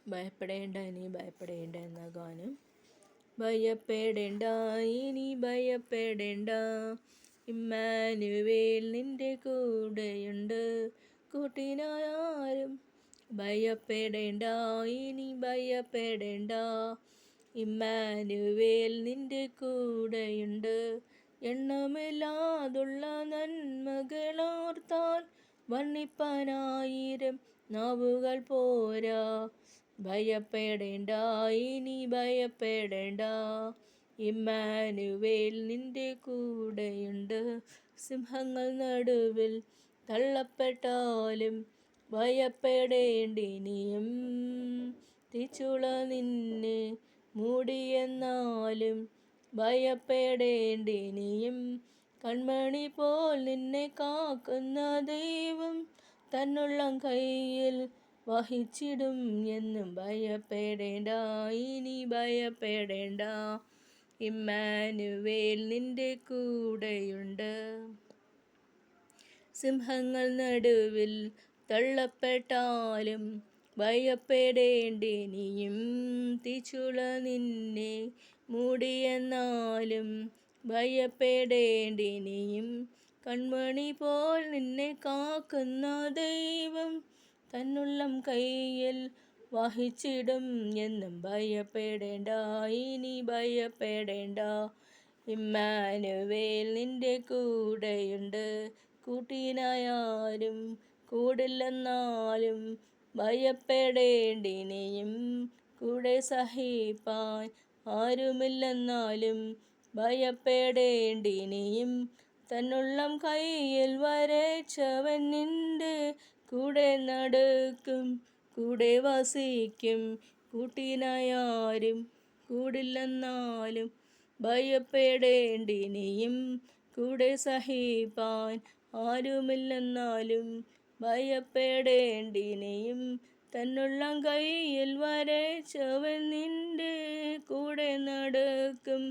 ഭയപ്പെടേണ്ട ഇനി ഭയപ്പെടേണ്ട എന്ന ഗാനം. ഭയപ്പെടേണ്ട ഇനി ഭയപ്പെടേണ്ട, ഇമ്മാനുവേൽ നിന്റെ കൂടെയുണ്ട്, കൂട്ടിനായാരും. ഭയപ്പെടേണ്ട ഇനി ഭയപ്പെടേണ്ട, ഇമ്മാനുവേൽ നിന്റെ കൂടെയുണ്ട്. എണ്ണമില്ലാതുള്ള നന്മകളോർത്താൽ വർണ്ണിപ്പാനായിരം നാവുകൾ പോരാ. ഭയപ്പെടേണ്ട ഇനി ഭയപ്പെടേണ്ട, ഇമ്മാനുവേൽ നിന്റെ കൂടെയുണ്ട്. സിംഹങ്ങൾ നടുവിൽ തള്ളപ്പെട്ടാലും ഭയപ്പെടേണ്ടിനിയും, തീച്ചുള നിന്നെ മൂടിയെന്നാലും ഭയപ്പെടേണ്ടിനിയും. കൺമണി പോൽ നിന്നെ കാക്കുന്ന ദൈവം തന്നുള്ളം കയ്യിൽ വഹിച്ചിടും എന്നും. ഭയപ്പെടേണ്ട ഇനി ഭയപ്പെടേണ്ട, ഇമ്മാനുവേൽ നിന്റെ കൂടെയുണ്ട്. സിംഹങ്ങൾ നടുവിൽ തള്ളപ്പെട്ടാലും ഭയപ്പെടേണ്ടിനിയും, തീച്ചുള നിന്നെ മൂടിയെന്നാലും ഭയപ്പെടേണ്ടിനിയും. കൺമണി പോൽ നിന്നെ കാക്കുന്ന ദൈവം തന്നുള്ളം കയ്യിൽ വഹിച്ചിടും എന്നും. ഭയപ്പെടേണ്ട ഇനി ഭയപ്പെടേണ്ട, ഇമ്മാനുവേൽ നിന്റെ കൂടെയുണ്ട്, കൂട്ടിനായാരും കൂടില്ലെന്നാലും ഭയപ്പെടേണ്ടിനിയും. കൂടെ സഹിപ്പാൻ ആരുമില്ലെന്നാലും ഭയപ്പെടേണ്ടിനിയും. തന്നുള്ളം കയ്യിൽ വരച്ചവൻ നിന്റെ കൂടെ നടക്കും, കൂടെ വസിക്കും, കൂട്ടിനായാരും കൂടില്ലെന്നാലും ഭയപ്പെടേണ്ടിനിയും. കൂടെ സഹിപ്പാൻ ആരുമില്ലെന്നാലും ഭയപ്പെടേണ്ടിനിയും. തന്നുള്ളം കയ്യിൽ വരച്ചവൻ നിന്റെ കൂടെ നടക്കും,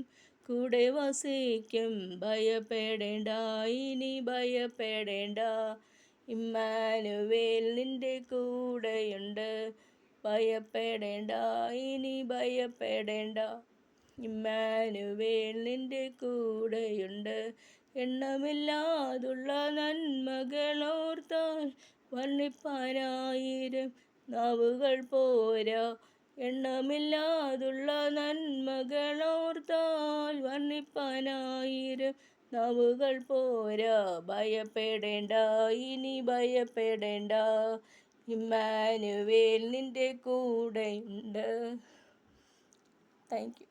കൂടെ വസിക്കും. ഭയപ്പെടേണ്ട ഇനി ഭയപ്പെടേണ്ട, ഇമ്മാനുവേൽ നിന്റെ കൂടെയുണ്ട്. ഭയപ്പെടേണ്ട ഇനി ഭയപ്പെടേണ്ട, ഇമ്മാനുവേൽ നിന്റെ കൂടെയുണ്ട്. എണ്ണമില്ലാതുള്ള നന്മകളോർത്താൽ വർണ്ണിപ്പാനായിരം നാവുകൾ പോരാ. എണ്ണമില്ലാതുള്ള നന്മകളോർത്താൽ വർണ്ണിപ്പാനായിരം നാവുകൾ പോരാ. ഭയപ്പെടേണ്ട ഇനി ഭയപ്പെടേണ്ട, ഇമ്മാനുവേൽ നിന്റെ കൂടെയുണ്ട്. Thank you.